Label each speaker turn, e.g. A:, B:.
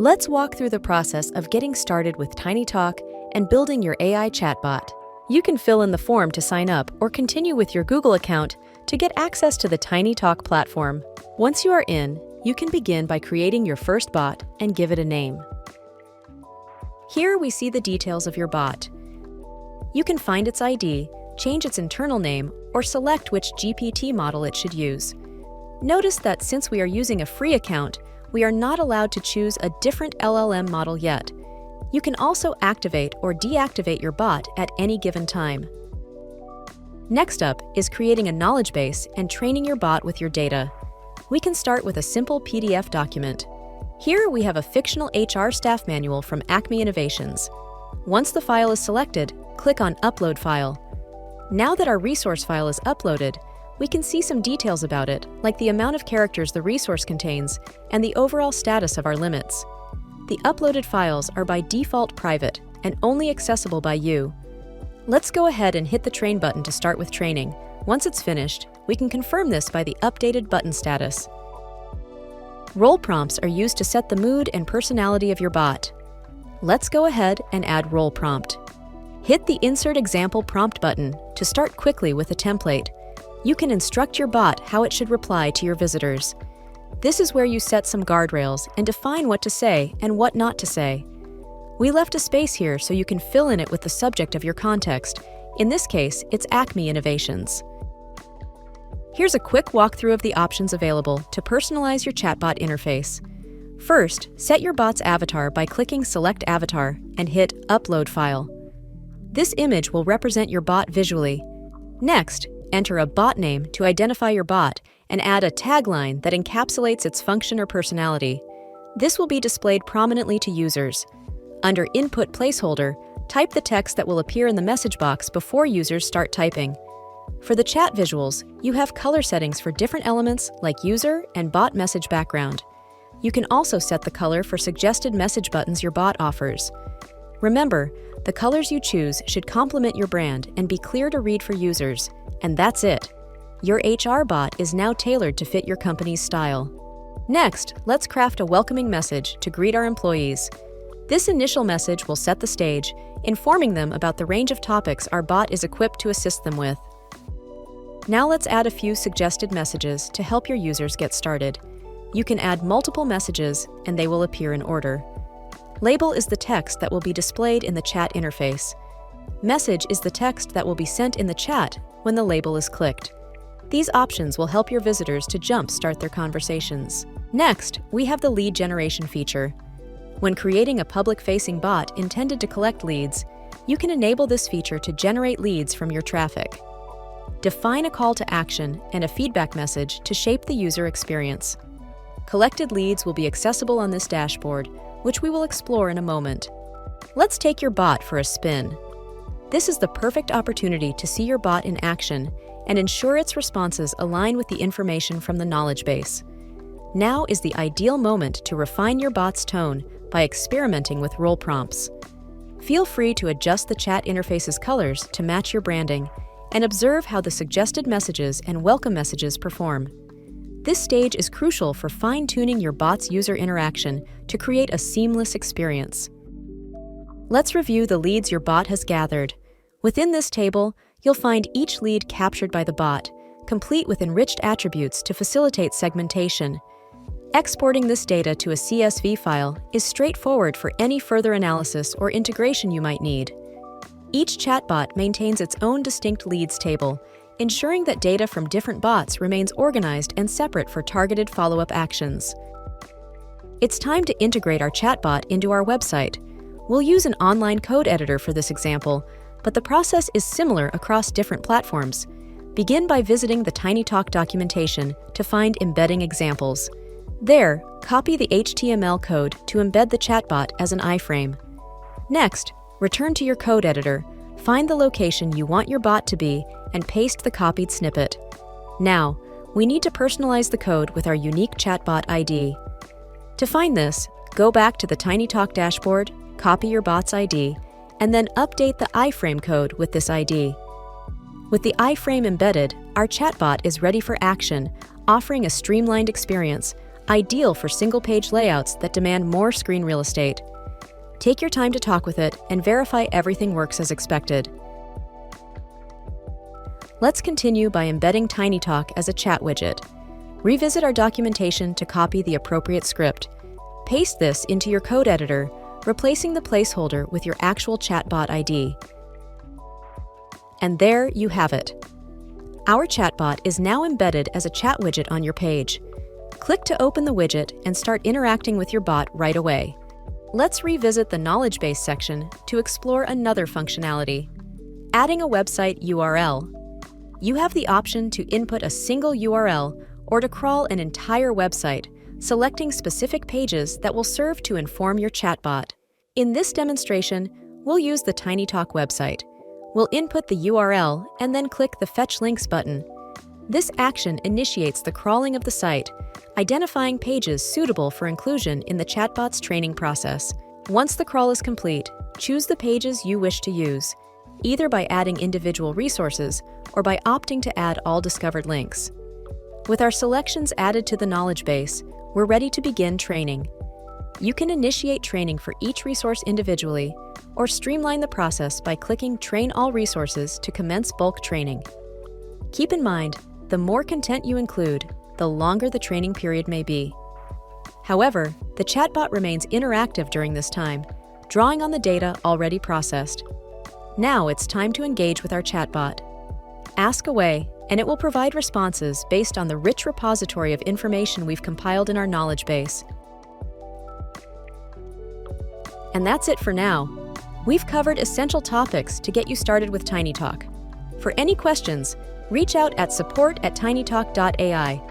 A: Let's walk through the process of getting started with Tiny Talk and building your AI chatbot. You can fill in the form to sign up or continue with your Google account to get access to the Tiny Talk platform. Once you are in, you can begin by creating your first bot and give it a name. Here we see the details of your bot. You can find its ID, change its internal name, or select which GPT model it should use. Notice that since we are using a free account, we are not allowed to choose a different LLM model yet. You can also activate or deactivate your bot at any given time. Next up is creating a knowledge base and training your bot with your data. We can start with a simple PDF document. Here we have a fictional HR staff manual from Acme Innovations. Once the file is selected, click on Upload File. Now that our resource file is uploaded, we can see some details about it, like the amount of characters the resource contains and the overall status of our limits. The uploaded files are by default private and only accessible by you. Let's go ahead and hit the Train button to start with training. Once it's finished, we can confirm this by the updated button status. Role prompts are used to set the mood and personality of your bot. Let's go ahead and add role prompt. Hit the Insert Example Prompt button to start quickly with a template. You can instruct your bot how it should reply to your visitors. This is where you set some guardrails and define what to say and what not to say. We left a space here so you can fill in it with the subject of your context. In this case, it's Acme Innovations. Here's a quick walkthrough of the options available to personalize your chatbot interface. First, set your bot's avatar by clicking Select Avatar and hit Upload File. This image will represent your bot visually. Next, enter a bot name to identify your bot and add a tagline that encapsulates its function or personality. This will be displayed prominently to users. Under Input Placeholder, type the text that will appear in the message box before users start typing. For the chat visuals, you have color settings for different elements like user and bot message background. You can also set the color for suggested message buttons your bot offers. Remember, the colors you choose should complement your brand and be clear to read for users. And that's it. Your HR bot is now tailored to fit your company's style. Next, let's craft a welcoming message to greet our employees. This initial message will set the stage, informing them about the range of topics our bot is equipped to assist them with. Now let's add a few suggested messages to help your users get started. You can add multiple messages and they will appear in order. Label is the text that will be displayed in the chat interface. Message is the text that will be sent in the chat when the label is clicked. These options will help your visitors to jump-start their conversations. Next, we have the lead generation feature. When creating a public-facing bot intended to collect leads, you can enable this feature to generate leads from your traffic. Define a call to action and a feedback message to shape the user experience. Collected leads will be accessible on this dashboard, which we will explore in a moment. Let's take your bot for a spin. This is the perfect opportunity to see your bot in action and ensure its responses align with the information from the knowledge base. Now is the ideal moment to refine your bot's tone by experimenting with role prompts. Feel free to adjust the chat interface's colors to match your branding and observe how the suggested messages and welcome messages perform. This stage is crucial for fine-tuning your bot's user interaction to create a seamless experience. Let's review the leads your bot has gathered. Within this table, you'll find each lead captured by the bot, complete with enriched attributes to facilitate segmentation. Exporting this data to a CSV file is straightforward for any further analysis or integration you might need. Each chatbot maintains its own distinct leads table, ensuring that data from different bots remains organized and separate for targeted follow-up actions. It's time to integrate our chatbot into our website. We'll use an online code editor for this example, but the process is similar across different platforms. Begin by visiting the Tiny Talk documentation to find embedding examples. There, copy the HTML code to embed the chatbot as an iframe. Next, return to your code editor, find the location you want your bot to be, and paste the copied snippet. Now, we need to personalize the code with our unique chatbot ID. To find this, go back to the Tiny Talk dashboard, copy your bot's ID, and then update the iframe code with this ID. With the iframe embedded, our chatbot is ready for action, offering a streamlined experience, ideal for single-page layouts that demand more screen real estate. Take your time to talk with it and verify everything works as expected. Let's continue by embedding Tiny Talk as a chat widget. Revisit our documentation to copy the appropriate script. Paste this into your code editor, replacing the placeholder with your actual chatbot ID. And there you have it. Our chatbot is now embedded as a chat widget on your page. Click to open the widget and start interacting with your bot right away. Let's revisit the knowledge base section to explore another functionality. Adding a website URL. You have the option to input a single URL or to crawl an entire website, selecting specific pages that will serve to inform your chatbot. In this demonstration, we'll use the Tiny Talk website. We'll input the URL and then click the Fetch Links button. This action initiates the crawling of the site, identifying pages suitable for inclusion in the chatbot's training process. Once the crawl is complete, choose the pages you wish to use, either by adding individual resources or by opting to add all discovered links. With our selections added to the knowledge base, we're ready to begin training. You can initiate training for each resource individually or streamline the process by clicking Train All Resources to commence bulk training. Keep in mind, the more content you include, the longer the training period may be. However, the chatbot remains interactive during this time, drawing on the data already processed. Now it's time to engage with our chatbot. Ask away, and it will provide responses based on the rich repository of information we've compiled in our knowledge base. And that's it for now. We've covered essential topics to get you started with Tiny Talk. For any questions, reach out at support@tinytalk.ai